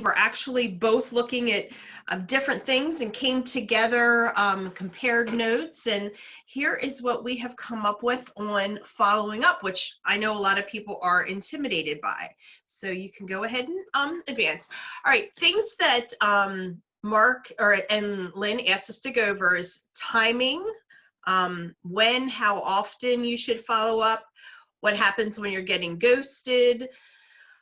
were actually both looking at different things and came together, compared notes, and here is what we have come up with on following up, which I know a lot of people are intimidated by. So you can go ahead and advance. All right, things that Mark and Lynn asked us to go over is timing, when, how often you should follow up, what happens when you're getting ghosted,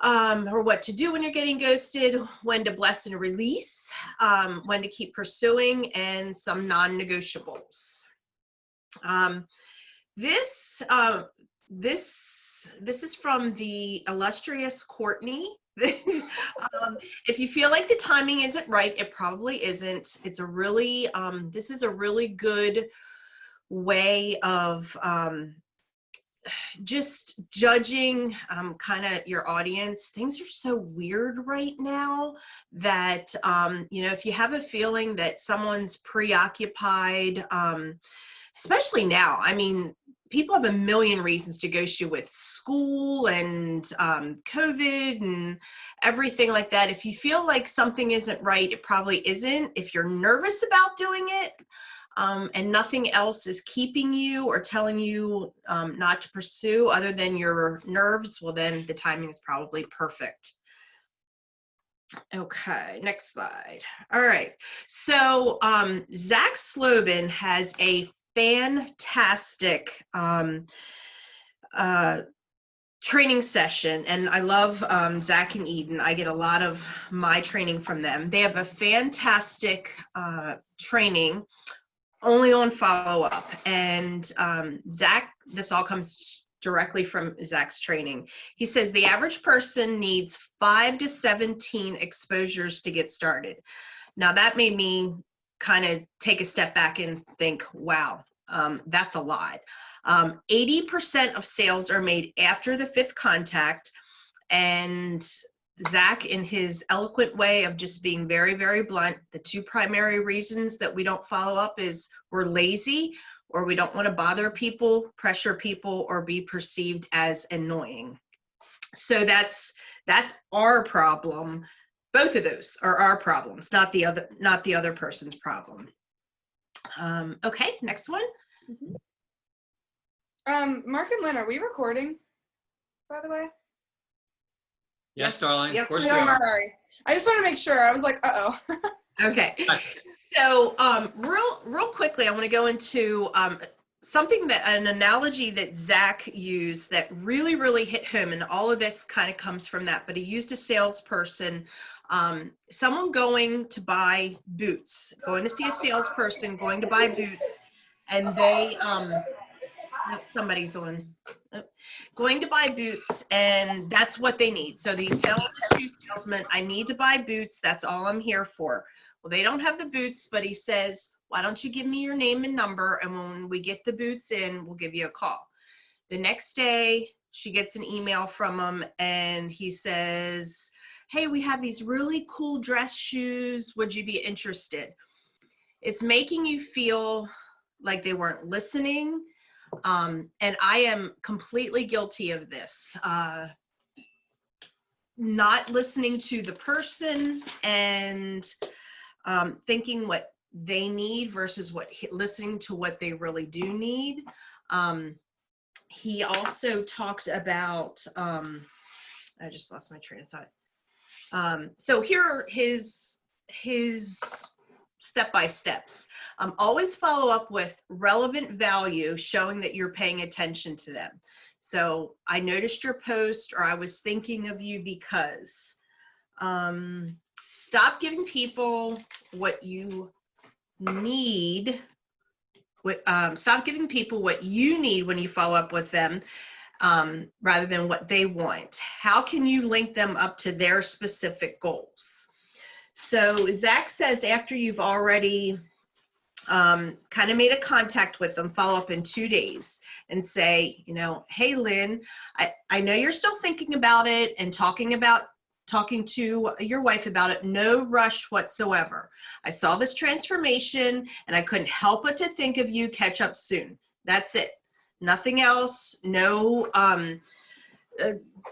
or what to do when you're getting ghosted, when to bless and release, when to keep pursuing, and some non-negotiables. This is from the illustrious Courtney. If you feel like the timing isn't right, it probably isn't. It's a really, this is a really good way of just judging kind of your audience. Things are so weird right now that, you know, if you have a feeling that someone's preoccupied, especially now, I mean, people have a million reasons to ghost you with school and COVID and everything like that. If you feel like something isn't right, it probably isn't. If you're nervous about doing it, and nothing else is keeping you or telling you not to pursue other than your nerves, well, then the timing is probably perfect. Okay, next slide. All right, so Zach Slobin has a fantastic training session, and I love Zach and Eden. I get a lot of my training from them. They have a fantastic training only on follow-up, and Zach, this all comes directly from Zach's training. He says the average person needs 5 to 17 exposures to get started. Now that made me kind of take a step back and think, wow, that's a lot. 80% of sales are made after the 5th contact, and Zach, in his eloquent way of just being very, very blunt, the 2 primary reasons that we don't follow up is we're lazy, or we don't want to bother people, pressure people, or be perceived as annoying. So that's our problem. Both of those are our problems, not the other person's problem. Okay, next one. Mark and Lynn, are we recording, by the way? Yes, darling. Yes, of course we are. Sorry. I just want to make sure. I was like, uh-oh. Okay. So real quickly, I want to go into something an analogy that Zach used that really, really hit home, and all of this kind of comes from that, but he used a salesperson, someone going to buy boots, going to see a salesperson, going to buy boots, and they, somebody's on, going to buy boots, and that's what they need. So these shoe salesmen, I need to buy boots, that's all I'm here for. Well, they don't have the boots, but he says, why don't you give me your name and number, and when we get the boots in, we'll give you a call. The next day, she gets an email from him, and he says, hey, we have these really cool dress shoes, would you be interested? It's making you feel like they weren't listening, and I am completely guilty of this. Not listening to the person and thinking what they need versus listening to what they really do need. He also talked about, I just lost my train of thought. So here are his step-by-steps. Always follow up with relevant value, showing that you're paying attention to them. So I noticed your post, or I was thinking of you because. Stop giving people what you need. Stop giving people what you need when you follow up with them, rather than what they want. How can you link them up to their specific goals? So Zach says after you've already kind of made a contact with them, follow up in 2 days and say, you know, hey, Lynn, I know you're still thinking about it and talking to your wife about it. No rush whatsoever. I saw this transformation and I couldn't help but to think of you. Catch up soon. That's it. Nothing else. No,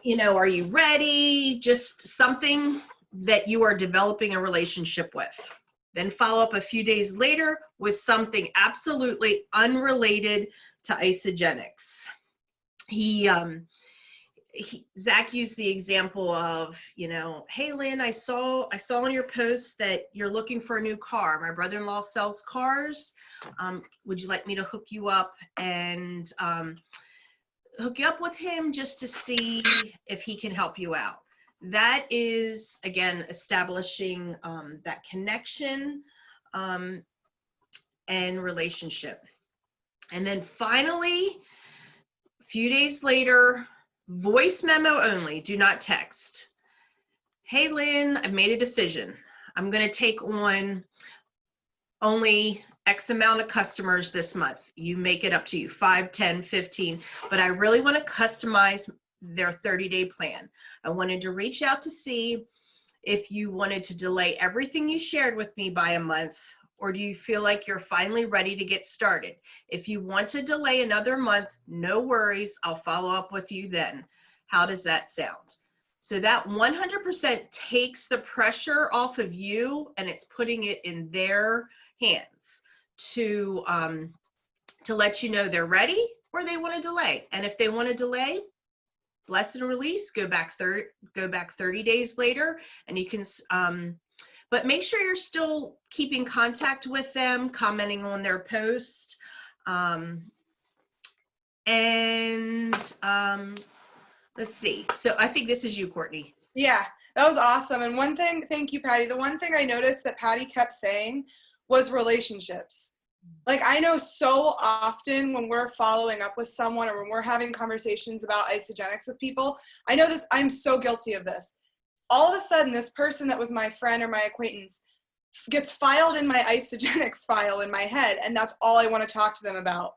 you know, are you ready? Just something that you are developing a relationship with. Then follow up a few days later with something absolutely unrelated to Isagenix. Zach used the example of, hey Lynn, I saw on your post that you're looking for a new car. My brother-in-law sells cars. Would you like me to hook you up and hook you up with him just to see if he can help you out? That is, again, establishing that connection and relationship. And then finally, a few days later, voice memo only, do not text. Hey Lynn, I've made a decision. I'm going to take on only X amount of customers this month. You make it up to you, 5, 10, 15, but I really want to customize their 30-day plan. I wanted to reach out to see if you wanted to delay everything you shared with me by a month, or do you feel like you're finally ready to get started? If you want to delay another month, no worries. I'll follow up with you then. How does that sound? So that 100% takes the pressure off of you, and it's putting it in their hands to let you know they're ready or they want to delay. And if they want to delay, bless and release, go back 30 days later, and you can, but make sure you're still keeping contact with them, commenting on their post. Let's see. So I think this is you, Courtney. Yeah, that was awesome. And one thing, thank you, Patty. The one thing I noticed that Patty kept saying was relationships. Like, I know so often when we're following up with someone or when we're having conversations about Isagenix with people, I know this, I'm so guilty of this. All of a sudden, this person that was my friend or my acquaintance gets filed in my Isagenix file in my head, and that's all I want to talk to them about.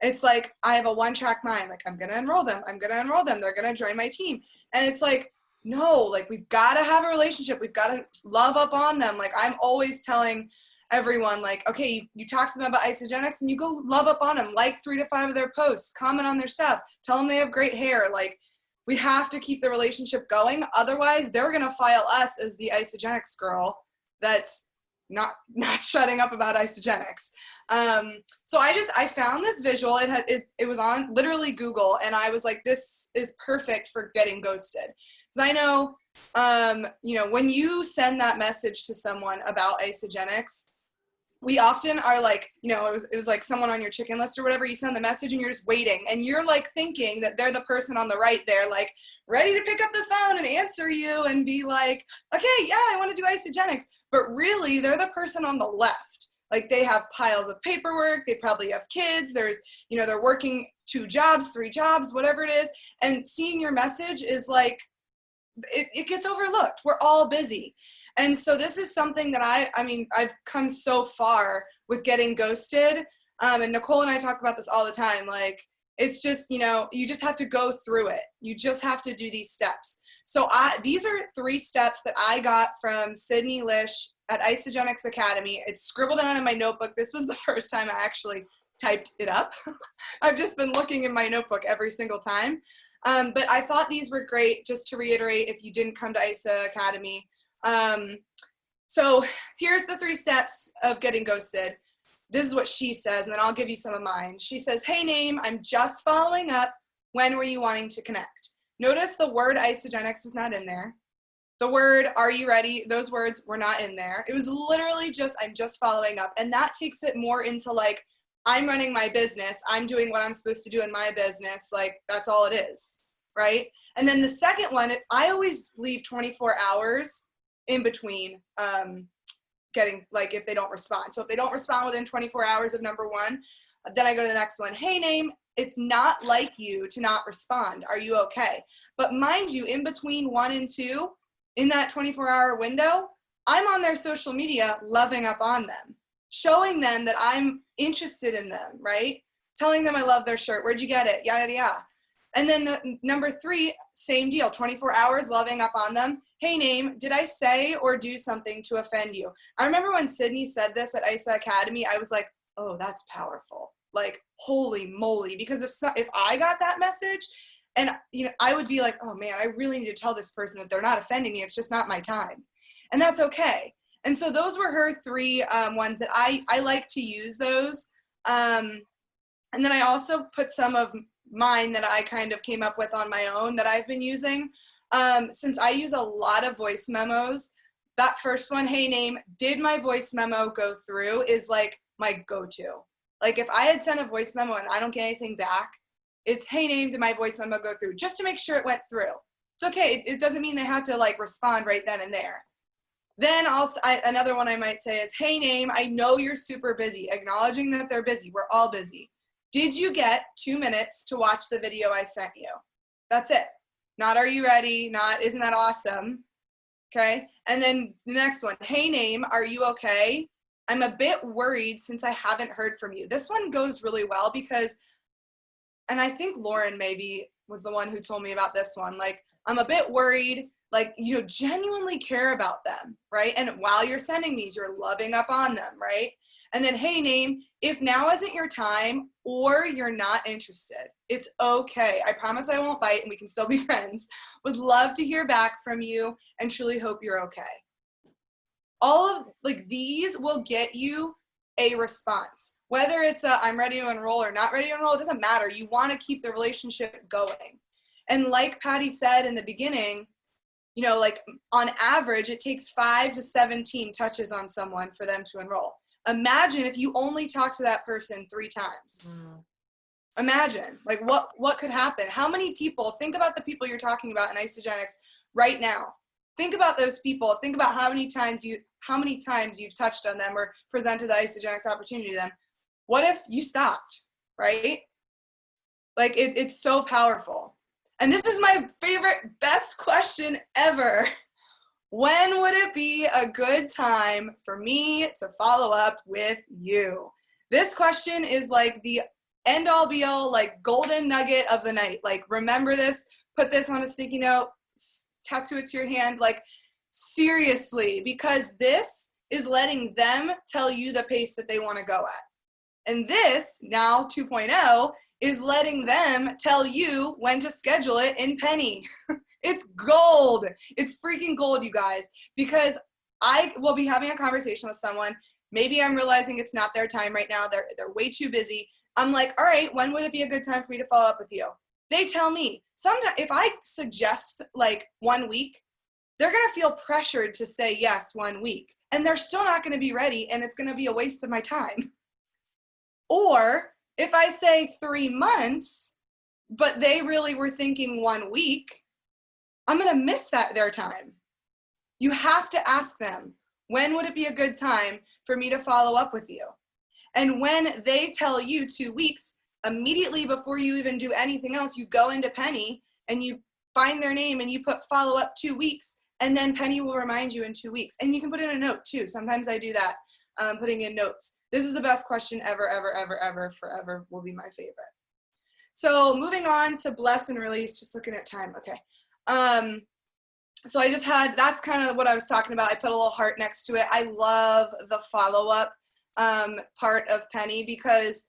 It's like, I have a one-track mind. Like, I'm going to enroll them. I'm going to enroll them. They're going to join my team. And it's like, no, like, we've got to have a relationship. We've got to love up on them. Like, I'm always telling everyone, like, okay, you talk to them about Isagenix and you go love up on them, like 3 to 5 of their posts, comment on their stuff, tell them they have great hair. Like, we have to keep the relationship going. Otherwise, they're going to file us as the Isagenix girl that's not shutting up about Isagenix. So I found this visual. It was on literally Google, and I was like, this is perfect for getting ghosted. Because I know, when you send that message to someone about Isagenix, we often are like, it was like someone on your chicken list or whatever. You send the message and you're just waiting, and you're like thinking that they're the person on the right there, like ready to pick up the phone and answer you and be like, okay, yeah, I want to do Isagenix. But really, they're the person on the left. Like, they have piles of paperwork. They probably have kids. There's, they're working 2 jobs, 3 jobs, whatever it is. And seeing your message is like, it gets overlooked. We're all busy. And so this is something that I've come so far with getting ghosted. And Nicole and I talk about this all the time. Like, it's just, you just have to go through it. You just have to do these steps. So these are 3 steps that I got from Sydney Lish at Isagenix Academy. It's scribbled down in my notebook. This was the first time I actually typed it up. I've just been looking in my notebook every single time. But I thought these were great, just to reiterate, if you didn't come to ISA Academy. So here's the 3 steps of getting ghosted. This is what she says, and then I'll give you some of mine. She says, hey, name, I'm just following up. When were you wanting to connect? Notice the word Isagenix was not in there. The word, are you ready? Those words were not in there. It was literally just, I'm just following up. And that takes it more into like, I'm running my business. I'm doing what I'm supposed to do in my business. Like, that's all it is, right? And then the second one, I always leave 24 hours in between getting, like, if they don't respond. So if they don't respond within 24 hours of number 1, then I go to the next one. Hey, name, it's not like you to not respond. Are you okay? But mind you, in between 1 and 2, in that 24-hour window, I'm on their social media loving up on them, showing them that I'm interested in them, right? Telling them I love their shirt. Where'd you get it? Yada, yada, yada. And then number 3, same deal, 24 hours loving up on them. Hey, name, did I say or do something to offend you? I remember when Sydney said this at ISA Academy, I was like, oh, that's powerful. Like, holy moly. Because if I got that message, and I would be like, oh man, I really need to tell this person that they're not offending me. It's just not my time. And that's okay. And so those were her 3 ones that I like to use those. And then I also put some of mine that I kind of came up with on my own that I've been using. Since I use a lot of voice memos, that first one, hey name, did my voice memo go through, is like my go-to. Like if I had sent a voice memo and I don't get anything back, it's hey name, did my voice memo go through? Just to make sure it went through. It's okay. It doesn't mean they have to like respond right then and there. Then also another one I might say is, hey name, I know you're super busy, acknowledging that they're busy. We're all busy. Did you get 2 minutes to watch the video I sent you? That's it. Not are you ready? Not isn't that awesome? Okay. And then the next one, hey name, are you okay? I'm a bit worried since I haven't heard from you. This one goes really well because, and I think Lauren maybe was the one who told me about this one. Like, I'm a bit worried, like, you genuinely care about them, right? And while you're sending these, you're loving up on them, right? And then, hey name, if now isn't your time or you're not interested, it's okay. I promise I won't bite and we can still be friends. Would love to hear back from you and truly hope you're okay. All of like these will get you a response. Whether it's a I'm ready to enroll or not ready to enroll, it doesn't matter. You want to keep the relationship going. And like Patty said in the beginning, like on average, it takes 5 to 17 touches on someone for them to enroll. Imagine if you only talk to that person 3 times. Imagine, like what could happen? How many people, think about the people you're talking about in Isogenics right now. Think about those people. Think about how many times you've touched on them or presented the Isogenics opportunity to them. What if you stopped, right? Like it's so powerful. And this is my favorite, best question ever. When would it be a good time for me to follow up with you? This question is like the end all be all, like golden nugget of the night. Like remember this, put this on a sticky note, tattoo it to your hand, like seriously, because this is letting them tell you the pace that they want to go at. And this, now 2.0, is letting them tell you when to schedule it in Penny. It's gold. It's freaking gold, you guys, because I will be having a conversation with someone. Maybe I'm realizing it's not their time right now. They're way too busy. I'm like, all right, when would it be a good time for me to follow up with you? They tell me. Sometimes if I suggest like 1 week, they're going to feel pressured to say yes 1 week, and they're still not going to be ready, and it's going to be a waste of my time. Or if I say 3 months, but they really were thinking 1 week, I'm going to miss their time. You have to ask them, when would it be a good time for me to follow up with you? And when they tell you 2 weeks, immediately before you even do anything else, you go into Penny and you find their name and you put follow up 2 weeks, and then Penny will remind you in 2 weeks. And you can put in a note too. Sometimes I do that, putting in notes. This is the best question ever, ever, ever, ever, forever will be my favorite. So moving on to bless and release, just looking at time. Okay. So I just that's kind of what I was talking about. I put a little heart next to it. I love the follow-up part of Penny because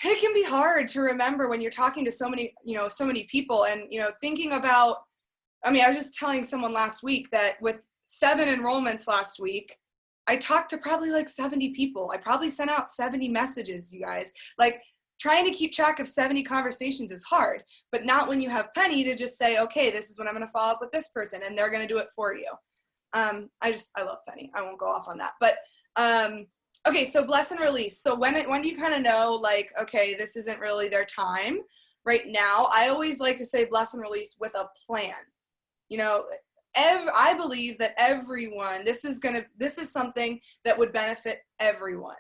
it can be hard to remember when you're talking to so many people and, thinking about, I was just telling someone last week that with 7 enrollments last week, I talked to probably like 70 people. I probably sent out 70 messages, you guys. Like trying to keep track of 70 conversations is hard, but not when you have Penny to just say, okay, this is when I'm going to follow up with this person and they're going to do it for you. I love Penny. I won't go off on that, but okay, so bless and release. So when do you kind of know, like, okay, this isn't really their time right now? I always like to say bless and release with a plan. I believe that everyone, this is something that would benefit everyone.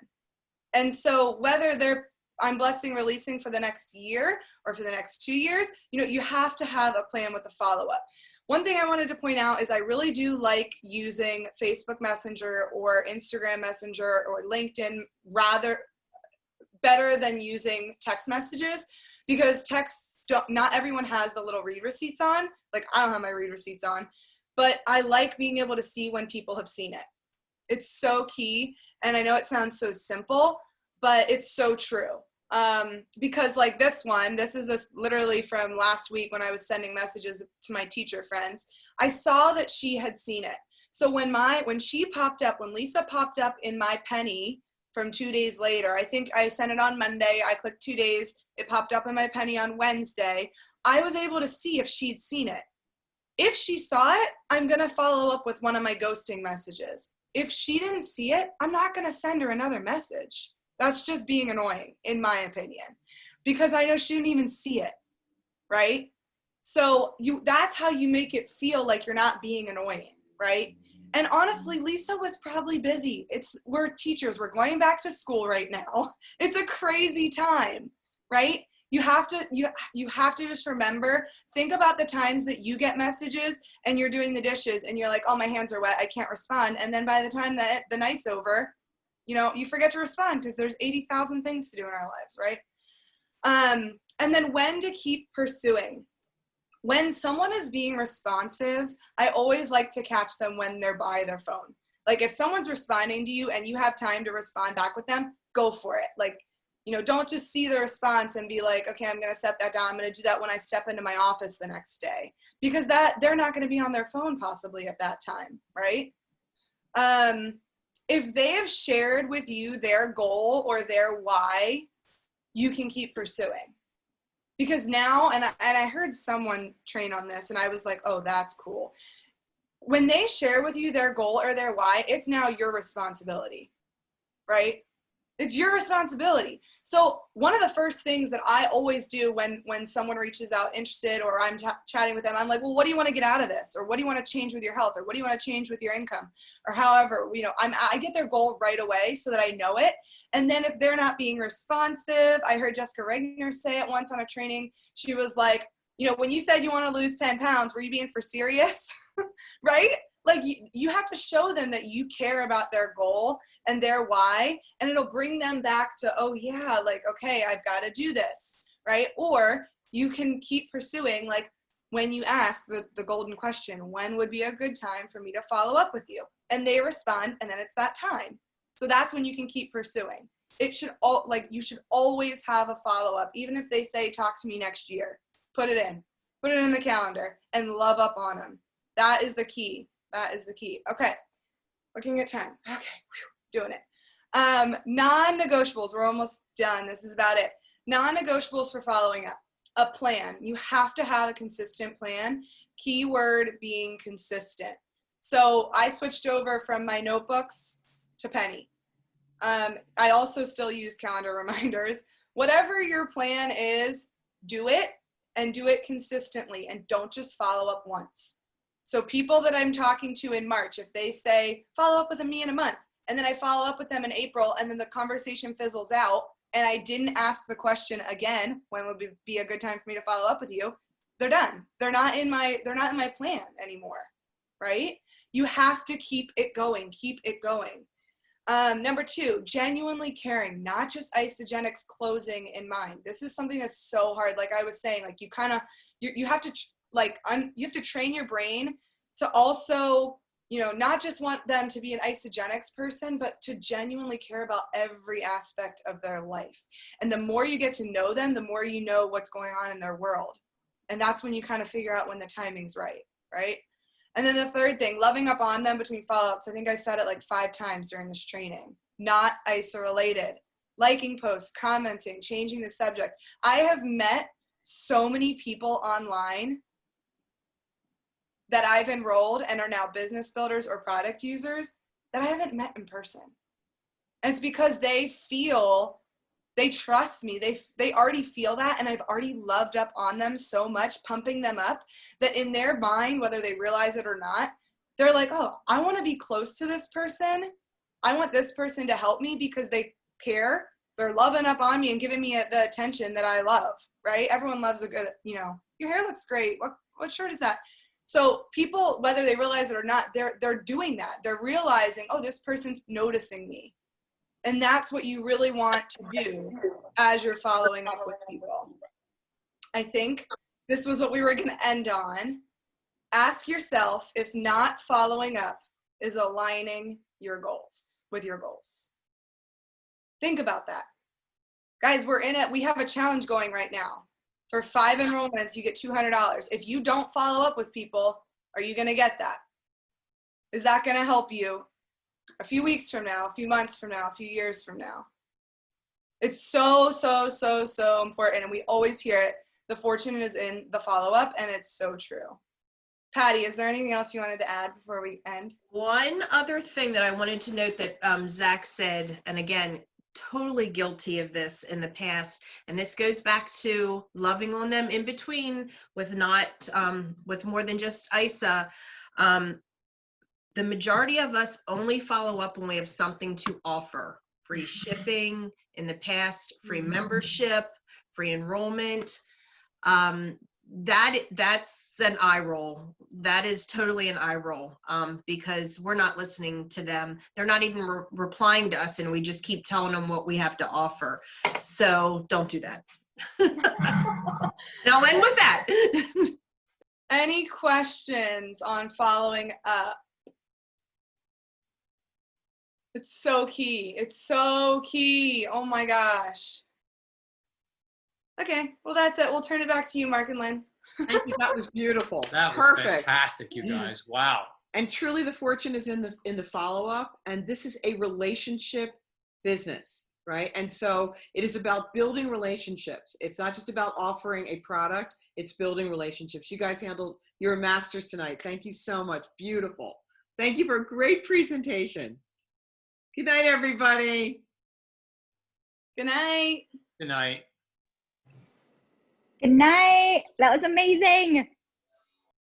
And so whether I'm blessing, releasing for the next year or for the next 2 years, you have to have a plan with a follow-up. One thing I wanted to point out is I really do like using Facebook Messenger or Instagram Messenger or LinkedIn better than using text messages, because not everyone has the little read receipts on. Like I don't have my read receipts on, but I like being able to see when people have seen it. It's so key. And I know it sounds so simple, but it's so true. Because like this is literally from last week when I was sending messages to my teacher friends. I saw that she had seen it. So when Lisa popped up in my penny from 2 days later, I think I sent it on Monday, I clicked 2 days, it popped up in my penny on Wednesday, I was able to see if she'd seen it. If she saw it, I'm going to follow up with one of my ghosting messages. If she didn't see it, I'm not going to send her another message. That's just being annoying, in my opinion, because I know she didn't even see it, right? So that's how you make it feel like you're not being annoying, right? And honestly, Lisa was probably busy. We're teachers. We're going back to school right now. It's a crazy time, right? You have to just remember, think about the times that you get messages and you're doing the dishes and you're like, oh, my hands are wet, I can't respond. And then by the time that the night's over, you forget to respond because there's 80,000 things to do in our lives, right? And then when to keep pursuing. When someone is being responsive, I always like to catch them when they're by their phone. Like if someone's responding to you and you have time to respond back with them, go for it. Like, don't just see the response and be like, okay, I'm going to set that down. I'm going to do that when I step into my office the next day, because they're not going to be on their phone possibly at that time, right? If they have shared with you their goal or their why, you can keep pursuing. Because now, and I heard someone train on this and I was like, oh, that's cool. When they share with you their goal or their why, it's now your responsibility, right? It's your responsibility. So one of the first things that I always do when someone reaches out interested or I'm chatting with them, I'm like, well, what do you want to get out of this? Or what do you want to change with your health? Or what do you want to change with your income? Or however, I get their goal right away so that I know it. And then if they're not being responsive, I heard Jessica Regner say it once on a training. She was like, when you said you want to lose 10 pounds, were you being for serious? Right? Like you have to show them that you care about their goal and their why, and it'll bring them back to, oh yeah, like, okay, I've got to do this, right? Or you can keep pursuing, like when you ask the golden question, when would be a good time for me to follow up with you? And they respond, and then it's that time. So that's when you can keep pursuing. You should always have a follow-up, even if they say, talk to me next year. Put it in the calendar and love up on them. That is the key. That is the key. Okay, looking at time. Okay, doing it. Non-negotiables, we're almost done. This is about it. Non-negotiables for following up. A plan. You have to have a consistent plan. Keyword being consistent. So I switched over from my notebooks to Penny. I also still use calendar reminders. Whatever your plan is, do it and do it consistently, and don't just follow up once. So people that I'm talking to in March, if they say, follow up with me in a month, and then I follow up with them in April, and then the conversation fizzles out, and I didn't ask the question again, when would be a good time for me to follow up with you, they're done. They're not in my plan anymore, right? You have to keep it going. Keep it going. Number 2, genuinely caring, not just Isagenix closing in mind. This is something that's so hard. Like I was saying, like you have to you have to train your brain to also, not just want them to be an Isagenix person, but to genuinely care about every aspect of their life. And the more you get to know them, the more you know what's going on in their world. And that's when you kind of figure out when the timing's right, right? And then the third thing, loving up on them between follow-ups. I think I said it like 5 times during this training. Not ISA related. Liking posts, commenting, changing the subject. I have met so many people online that I've enrolled and are now business builders or product users that I haven't met in person. And it's because they trust me. They already feel that, and I've already loved up on them so much, pumping them up, that in their mind, whether they realize it or not, they're like, oh, I want to be close to this person. I want this person to help me because they care. They're loving up on me and giving me the attention that I love, right? Everyone loves a good, your hair looks great. What shirt is that? So people, whether they realize it or not, they're doing that. They're realizing, oh, this person's noticing me. And that's what you really want to do as you're following up with people. I think this was what we were going to end on. Ask yourself if not following up is aligning your goals with your goals. Think about that. Guys, we're in it. We have a challenge going right now. For 5 enrollments, you get $200. If you don't follow up with people, are you going to get that? Is that going to help you a few weeks from now, a few months from now, a few years from now? It's so, so, so, so important. And we always hear it. The fortune is in the follow-up, and it's so true. Patty, is there anything else you wanted to add before we end? One other thing that I wanted to note that Zach said, and again, totally guilty of this in the past, and this goes back to loving on them in between with not with more than just ISA. The majority of us only follow up when we have something to offer. Free shipping in the past, free membership, free enrollment. That's an eye roll. That is totally an eye roll, because we're not listening to them. They're not even replying to us, and we just keep telling them what we have to offer. So don't do that. Now end with that. Any questions on following up? It's so key. It's so key. Oh my gosh. Okay, well that's it. We'll turn it back to you, Mark and Lynn. Thank you. That was beautiful. That was Perfect. fantastic, you guys. Wow. And truly, the fortune is in the follow up, and this is a relationship business, right? And so it is about building relationships. It's not just about offering a product; it's building relationships. You guys handled your masters tonight. Thank you so much. Beautiful. Thank you for a great presentation. Good night, everybody. Good night. Good night. Good night. That was amazing.